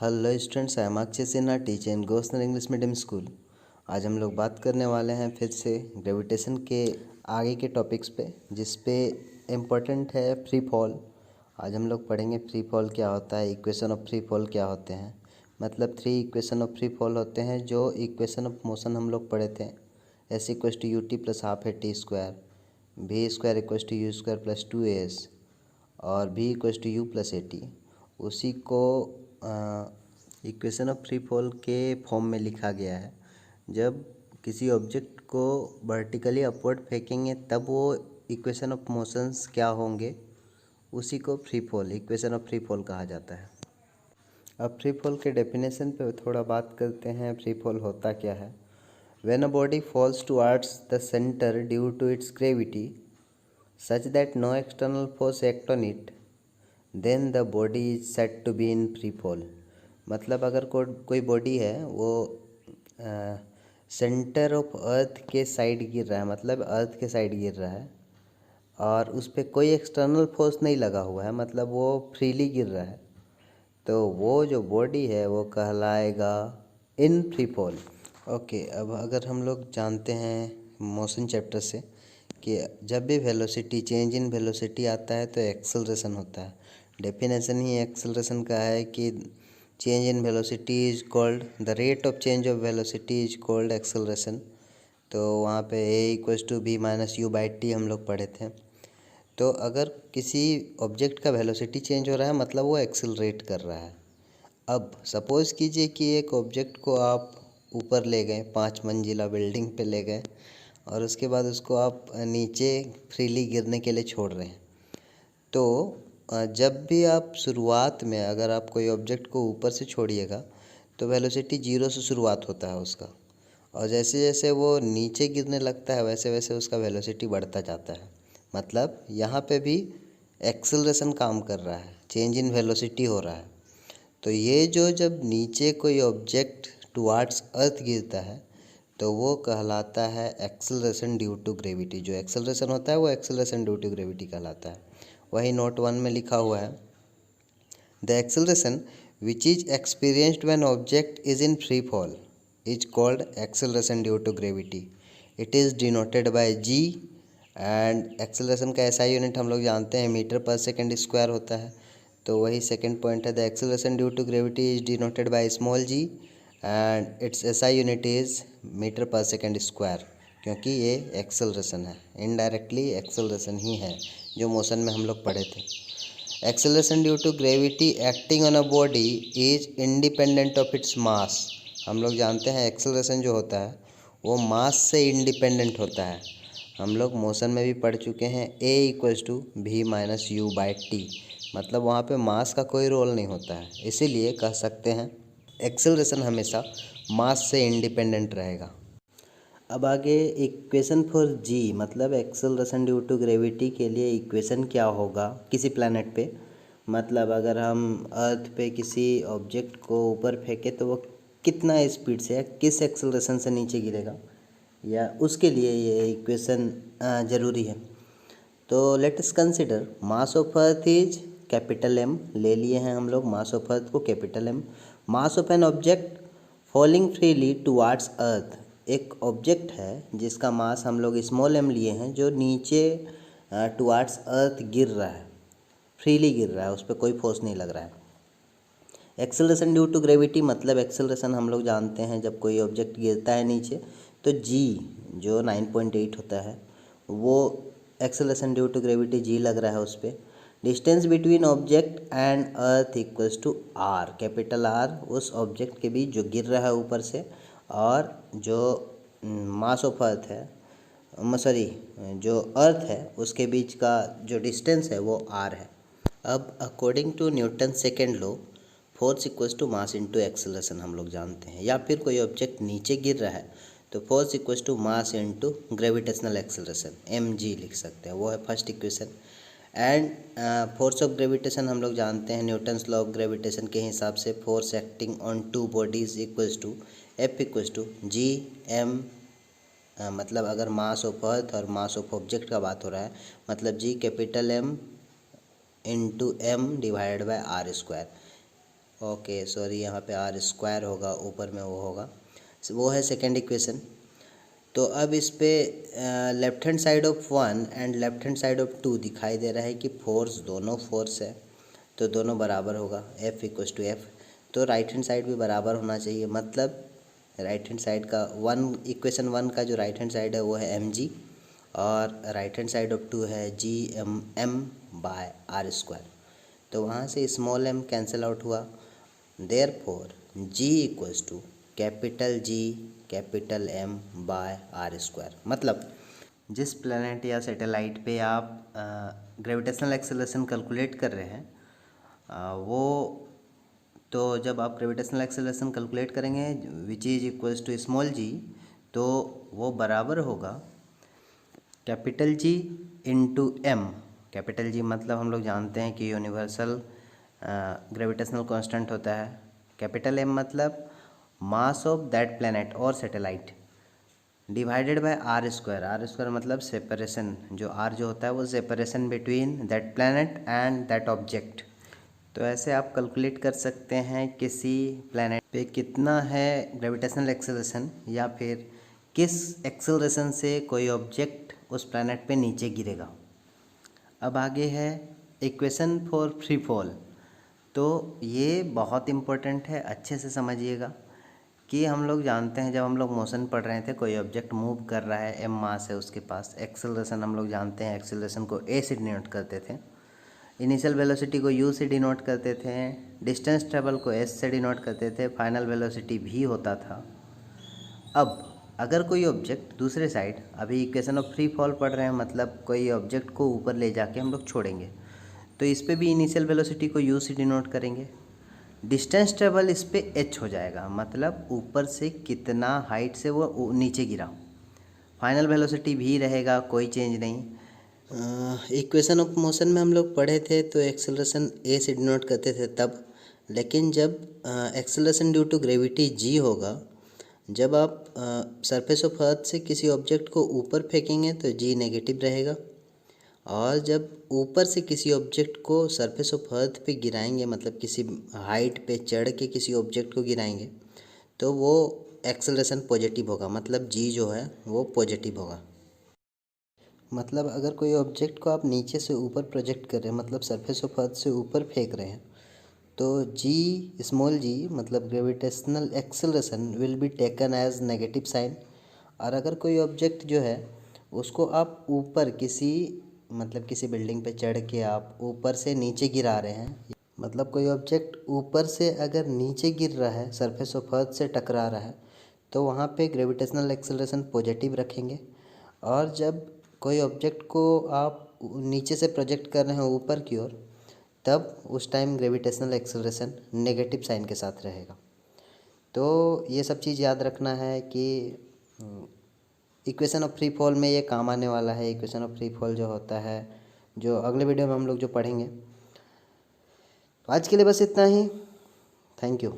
Hello students, I am Akshay Sinha, teacher in Gossner English medium school. आज हम लोग बात करने वाले हैं फिर से ग्रेविटेशन के आगे के टॉपिक्स पे, जिस पे इम्पोर्टेंट है फ्री फॉल। आज हम लोग पढ़ेंगे फ्री फॉल क्या होता है, इक्वेशन ऑफ फ्री फॉल क्या होते हैं। मतलब 3 इक्वेशन ऑफ फ्री फॉल होते हैं जो इक्वेशन ऑफ मोशन हम लोग पढ़े थे। S equals to u t plus half है t square, v square equals to u square plus 2as और v equals to u plus a t. उसी को इक्वेशन ऑफ फ्री फॉल के form में लिखा गया है। जब किसी ऑब्जेक्ट को वर्टिकली अपवर्ड फेंकेंगे तब वो इक्वेशन ऑफ मोशंस क्या होंगे, उसी को free fall, equation of free fall कहा जाता है। अब फ्री फॉल के डेफिनेशन पे थोड़ा बात करते हैं। फ्री फॉल होता क्या है? When a body falls towards the centre due to its gravity such that no external force act on it, then the body is said to be in free fall। मतलब अगर कोई body है वो centre of earth के side गिर रहा है, मतलब अर्थ के साइड गिर रहा है और उस पर कोई एक्सटर्नल फोर्स नहीं लगा हुआ है, मतलब वो फ्रीली गिर रहा है, तो वो जो बॉडी है वो कहलाएगा इन फ्री फॉल। ओके, अब अगर हम लोग जानते हैं मोशन चैप्टर से कि जब भी वेलोसिटी, चेंज इन वेलोसिटी आता है तो एक्सेलरेशन होता है। डेफिनेशन ही एक्सेलरेशन का है कि change in velocity is called, the rate of change of velocity is called acceleration. तो वहाँ पे a equals to v minus u by t हम लोग पढ़े थे। तो अगर किसी ऑब्जेक्ट का वेलोसिटी चेंज हो रहा है मतलब वो एक्सेलरेट कर रहा है। अब सपोज़ कीजिए कि एक ऑब्जेक्ट को आप ऊपर ले गए, 5 मंजिला बिल्डिंग पे ले गए और उसके बाद उसको आप नीचे फ्रीली गिरने के लिए छोड़ रहे हैं। तो जब भी आप शुरुआत में अगर आप कोई ऑब्जेक्ट को ऊपर से छोड़िएगा तो वेलोसिटी 0 से शुरुआत होता है उसका, और जैसे जैसे वो नीचे गिरने लगता है वैसे वैसे उसका वेलोसिटी बढ़ता जाता है। मतलब यहाँ पे भी एक्सेलरेशन काम कर रहा है, चेंज इन वेलोसिटी हो रहा है। तो ये जो जब नीचे कोई ऑब्जेक्ट टुवार्ड्स अर्थ गिरता है तो वो कहलाता है एक्सेलरेशन ड्यू टू ग्रेविटी। जो एक्सेलरेशन होता है वो एक्सेलरेशन ड्यू टू ग्रेविटी कहलाता है। वही नोट 1 में लिखा हुआ है, the acceleration which is experienced when object is in free fall is called acceleration due to gravity. It is denoted by g and acceleration का एसआई यूनिट हम लोग जानते हैं मीटर पर सेकेंड स्क्वायर होता है। तो वही सेकेंड पॉइंट है, the acceleration due to gravity is denoted by small g and its SI unit is metre per second square, क्योंकि ये एक्सेलरेशन है, इनडायरेक्टली एक्सेलरेशन ही है जो मोशन में हम लोग पढ़े थे। Acceleration due to gravity acting on a body is independent of its mass. हम लोग जानते हैं एक्सेलरेशन जो होता है वो मास से इंडिपेंडेंट होता है। हम लोग मोशन में भी पढ़ चुके हैं a equals to v minus u by t, मतलब वहाँ पे मास का कोई रोल नहीं होता है, इसीलिए कह सकते हैं एक्सेलरेशन हमेशा मास से इंडिपेंडेंट रहेगा। अब आगे इक्वेशन फॉर जी, मतलब एक्सेलरेशन ड्यू टू ग्रेविटी के लिए इक्वेशन क्या होगा किसी प्लैनेट पे। मतलब अगर हम अर्थ पे किसी ऑब्जेक्ट को ऊपर फेंके तो वो कितना स्पीड से या किस एक्सेलरेशन से नीचे गिरेगा, या उसके लिए ये इक्वेशन ज़रूरी है। तो let us consider mass of earth is capital M, ले लिए हैं हम लोग मास ऑफ अर्थ को capital M. Mass of an object falling freely towards earth, एक ऑब्जेक्ट है जिसका मास हम लोग स्मॉल एम लिए हैं, जो नीचे टुवार्ड्स अर्थ गिर रहा है, फ्रीली गिर रहा है, उस पर कोई फोर्स नहीं लग रहा है। एक्सेलरेशन ड्यू टू ग्रेविटी, मतलब एक्सेलरेशन हम लोग जानते हैं जब कोई ऑब्जेक्ट गिरता है नीचे तो जी जो 9.8 होता है वो acceleration due to gravity g लग रहा है उस पर। Distance between object and earth equals to r, capital r उस ऑब्जेक्ट के बीच जो गिर रहा है ऊपर से और जो मास ऑफ अर्थ है, सॉरी जो अर्थ है उसके बीच का जो डिस्टेंस है वो आर है। अब according to Newton second law, force equals to mass into acceleration हम लोग जानते हैं, या फिर कोई ऑब्जेक्ट नीचे गिर रहा है तो force equals to mass into gravitational acceleration, mg लिख सकते हैं, वो है first equation. And force of gravitation हम लोग जानते हैं न्यूटन्स लॉ ऑफ ग्रेविटेशन के हिसाब से, force acting on two bodies equals to F equals to G M, मतलब अगर मास ऑफ अर्थ और मास ऑफ ऑब्जेक्ट का बात हो रहा है मतलब G capital M into m divided by r square. Okay sorry, यहाँ पे आर स्क्वायर होगा, ऊपर में वो होगा, वो है सेकेंड इक्वेशन। तो अब इस पे left hand side of 1 and left hand side of 2 दिखाई दे रहा है कि फोर्स, दोनों फोर्स है तो दोनों बराबर होगा, F इक्वस टू एफ। तो राइट हैंड साइड भी बराबर होना चाहिए, मतलब राइट हैंड साइड का इक्वेशन 1 का जो राइट हैंड साइड है वो है mg, और राइट हैंड साइड ऑफ 2 है gm बाय आर स्क्वायर। तो वहाँ से स्मॉल m कैंसिल आउट हुआ, therefore g equals to capital G capital M by r square. मतलब जिस प्लैनेट या सैटेलाइट पे आप ग्रेविटेशनल एक्सेलरेशन कैलकुलेट कर रहे हैं वो, तो जब आप ग्रेविटेशनल एक्सेलरेशन कैलकुलेट करेंगे which is equals to small g, तो वो बराबर होगा capital G into M। Capital G मतलब हम लोग जानते हैं कि यूनिवर्सल ग्रेविटेशनल कांस्टेंट होता है। कैपिटल M मतलब मास ऑफ दैट प्लैनेट और satellite divided by r square. R square मतलब सेपरेशन, जो आर जो होता है वो separation between that planet and that object. तो ऐसे आप कैलकुलेट कर सकते हैं किसी प्लैनेट पे कितना है ग्रेविटेशनल एक्सेलरेशन, या फिर किस एक्सेलरेशन से कोई ऑब्जेक्ट उस प्लैनेट पे नीचे गिरेगा। अब आगे है इक्वेशन फॉर फ्री फॉल। तो ये बहुत इम्पोर्टेंट है, अच्छे से समझिएगा कि हम लोग जानते हैं जब हम लोग मोशन पढ़ रहे थे, कोई ऑब्जेक्ट मूव कर रहा है, एम मास है उसके पास, एक्सेलरेशन हम लोग जानते हैं, एक्सेलरेशन को ए से डिनोट करते थे, इनिशियल वेलोसिटी को यू से डिनोट करते थे, डिस्टेंस ट्रेवल को एस से डिनोट करते थे, फाइनल वेलोसिटी भी होता था। अब अगर कोई ऑब्जेक्ट दूसरे साइड, अभी इक्वेशन ऑफ फ्री फॉल पढ़ रहे हैं, मतलब कोई ऑब्जेक्ट को ऊपर ले जाके हम लोग छोड़ेंगे, तो इस पर भी इनिशियल वेलोसिटी को यू से डिनोट करेंगे, डिस्टेंस ट्रेवल इस पर एच हो जाएगा, मतलब ऊपर से कितना हाइट से वो नीचे गिरा। फाइनल वेलोसिटी भी रहेगा, कोई चेंज नहीं। इक्वेशन ऑफ मोशन में हम लोग पढ़े थे तो एक्सेलरेशन ए से डिनोट करते थे तब, लेकिन जब एक्सेलरेशन ड्यू टू ग्रेविटी जी होगा, जब आप सरफेस ऑफ अर्थ से किसी ऑब्जेक्ट को ऊपर फेंकेंगे तो जी नेगेटिव रहेगा, और जब ऊपर से किसी ऑब्जेक्ट को सरफेस ऑफ अर्थ पे गिराएंगे, मतलब किसी हाइट पे चढ़ के किसी ऑब्जेक्ट को गिराएंगे, तो वो एक्सेलरेशन पॉजिटिव होगा, मतलब जी जो है वो पॉजिटिव होगा। मतलब अगर कोई ऑब्जेक्ट को आप नीचे से ऊपर प्रोजेक्ट कर रहे हैं, मतलब सरफेस ऑफ अर्थ से ऊपर फेंक रहे हैं, तो जी स्मॉल जी मतलब gravitational acceleration will be taken as negative sign. और अगर कोई ऑब्जेक्ट जो है उसको आप ऊपर किसी बिल्डिंग पे चढ़ के आप ऊपर से नीचे गिरा रहे हैं, मतलब कोई ऑब्जेक्ट ऊपर से अगर नीचे गिर रहा है, सरफेस ऑफ अर्थ से टकरा रहा है, तो वहाँ पे ग्रेविटेशनल एक्सेलरेशन पॉजिटिव रखेंगे। और जब कोई ऑब्जेक्ट को आप नीचे से प्रोजेक्ट कर रहे हैं ऊपर की ओर, तब उस time gravitational acceleration negative sign के साथ रहेगा। तो ये सब चीज़ याद रखना है कि इक्वेशन ऑफ फ्री फॉल में ये काम आने वाला है। इक्वेशन ऑफ फ्री फॉल जो होता है, जो अगले वीडियो में हम लोग जो पढ़ेंगे। तो आज के लिए बस इतना ही। Thank you.